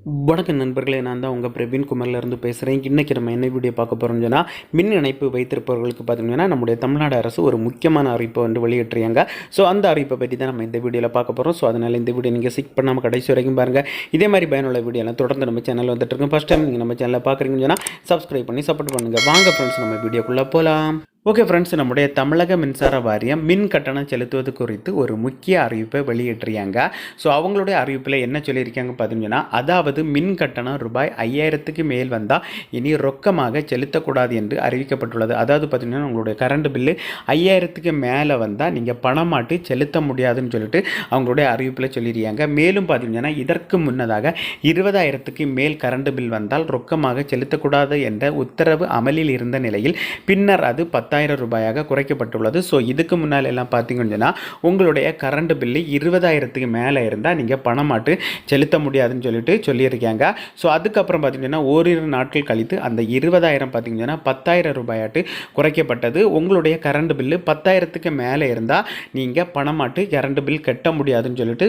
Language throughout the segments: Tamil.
வணக்கம் நண்பர்களே, நான் தான் உங்கள் பிரவீன் குமார்லேருந்து பேசுகிறேன். இன்றைக்கி நம்ம என்ன வீடியோ பார்க்க போகிறோம்னு சொன்னால், மின் இணைப்பு வைத்திருப்பவர்களுக்கு பார்த்தீங்கன்னா நம்முடைய தமிழ்நாடு அரசு ஒரு முக்கியமான அறிவிப்பை வெளியிட்டிருக்காங்க. ஸோ அந்த அறிவிப்பை பற்றி தான் நம்ம இந்த வீடியோவில் பார்க்க போகிறோம். ஸோ அதனால் இந்த வீடியோ நீங்கள் ஸ்கிப் பண்ணாமல் கடைசி வரைக்கும் பாருங்கள். இதே மாதிரி பயனுள்ள வீடியோலாம் தொடர்ந்து நம்ம சேனலில் வந்துட்டு இருக்கோம். ஃபஸ்ட் டைம் நீங்கள் நம்ம சேனலில் பார்க்குறீங்கன்னு சொன்னால் சப்ஸ்கிரைப் பண்ணி சப்போர்ட் பண்ணுங்கள். வாங்க ஃப்ரெண்ட்ஸ், நம்ம வீடியோக்குள்ளே போகலாம். ஓகே ஃப்ரெண்ட்ஸ், நம்முடைய தமிழக மின்சார வாரியம் மின் கட்டணம் செலுத்துவது குறித்து ஒரு முக்கிய அறிவிப்பை வெளியிட்டிருக்காங்க. ஸோ அவங்களுடைய அறிவிப்பில் என்ன சொல்லியிருக்காங்க பார்த்தீங்கன்னா, அதாவது மின் கட்டணம் ரூபாய் 5000க்கு மேல் வந்தால் இனி ரொக்கமாக செலுத்தக்கூடாது என்று அறிவிக்கப்பட்டுள்ளது. அதாவது பார்த்தீங்கன்னா, உங்களுடைய கரண்ட் பில்லு 5000க்கு மேலே வந்தால் நீங்கள் பணமாட்டு செலுத்த முடியாதுன்னு சொல்லிட்டு அவங்களுடைய அறிவிப்பில் சொல்லியிருக்காங்க. மேலும் பார்த்தீங்கன்னா, இதற்கு முன்னதாக 20,000க்கு மேல் கரண்ட் பில் வந்தால் ரொக்கமாக செலுத்தக்கூடாது என்ற உத்தரவு அமலில் இருந்த நிலையில் பின்னர் அது 10,000 ரூபாயாக குறைக்கப்பட்டுள்ளது. ஸோ இதுக்கு முன்னால் எல்லாம் பார்த்தீங்கன்னா, உங்களுடைய கரண்ட் பில்லு 20,000க்கு மேலே இருந்தால் நீங்கள் பணமாட்டு செலுத்த முடியாதுன்னு சொல்லியிருக்காங்க. ஸோ அதுக்கப்புறம் பார்த்தீங்கன்னா, ஓரிரு நாட்கள் கழித்து அந்த 20,000 பார்த்தீங்கன்னா 10,000 ரூபாயாட்டு குறைக்கப்பட்டது. உங்களுடைய கரண்ட் பில்லு 10,000க்கு மேலே இருந்தால் நீங்கள் பணமாட்டு கரண்ட் பில் கட்ட முடியாதுன்னு சொல்லிட்டு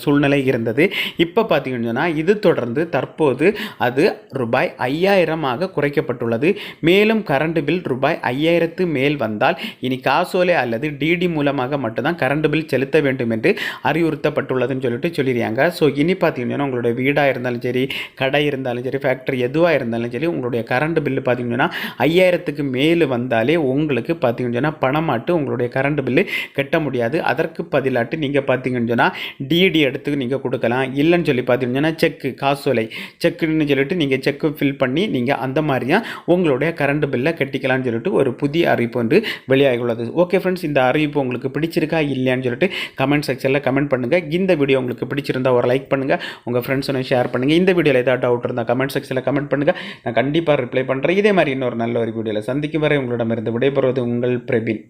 சூழ்நிலை இருந்தது. இப்போ பார்த்தீங்கன்னா, இது தொடர்ந்து தற்போது அது ரூபாய் 5,000 குறைக்கப்பட்டுள்ளது. மேலும் கரண்ட் பில் ரூபாய் 5,000 மேல் வந்தால் இனி காசோலை அல்லது டிடி மூலமாக மட்டும்தான் கரண்ட் பில் செலுத்த வேண்டும் என்று அறிவுறுத்தப்பட்டுள்ளதுன்னு சொல்லியிருக்காங்க. ஸோ இனி பார்த்தீங்கன்னா, உங்களுடைய வீடாக இருந்தாலும் சரி, கடை இருந்தாலும் சரி, ஃபேக்ட்ரி எதுவாக இருந்தாலும் சரி, உங்களுடைய கரண்ட் பில்லு பார்த்தீங்கன்னா 5,000க்கு மேல் வந்தாலே உங்களுக்கு பார்த்தீங்கன்னா பணமாட்டு உங்களுடைய கரண்ட் பில்லு கட்ட முடியாது. அதற்கு பதிலாட்டு நீங்கள் பார்த்தீங்கன்னா டிடி எடுத்து நீங்கள் கொடுக்கலாம். இல்லைன்னு சொல்லி பார்த்தீங்கன்னா செக்கு, காசோலை செக்குன்னு சொல்லிட்டு நீங்கள் செக்கு ஃபில் பண்ணி நீங்கள் அந்த மாதிரியாக உங்களுடைய கரண்ட் பில்லை கட்டிக்கலாம்னு சொல்லிட்டு ஒரு புதிய அறிவிப்பு வந்து வெளியாகியுள்ளது. ஓகே ஃப்ரெண்ட்ஸ், இந்த அறிவிப்பு உங்களுக்கு பிடிச்சிருக்கா இல்லையான்னு சொல்லிட்டு கமெண்ட் செக்ஷனில் கமெண்ட் பண்ணுங்கள். இந்த வீடியோ உங்களுக்கு பிடிச்சிருந்தா ஒரு லைக் பண்ணுங்கள், உங்கள் ஃப்ரெண்ட்ஸுன்னு ஷேர் பண்ணுங்கள். இந்த வீடியோவில் ஏதாவது டவுட் இருந்தால் கமெண்ட் செக்ஷனில் கமெண்ட் பண்ணுங்கள், நான் கண்டிப்பாக ரிப்ளை பண்ணுறேன். இதே மாதிரி இன்னொரு நல்ல ஒரு வீடியோவில் சந்திக்கும் வரை உங்களிடமிருந்து விடைபெறுவது உங்கள் பிரவீன்.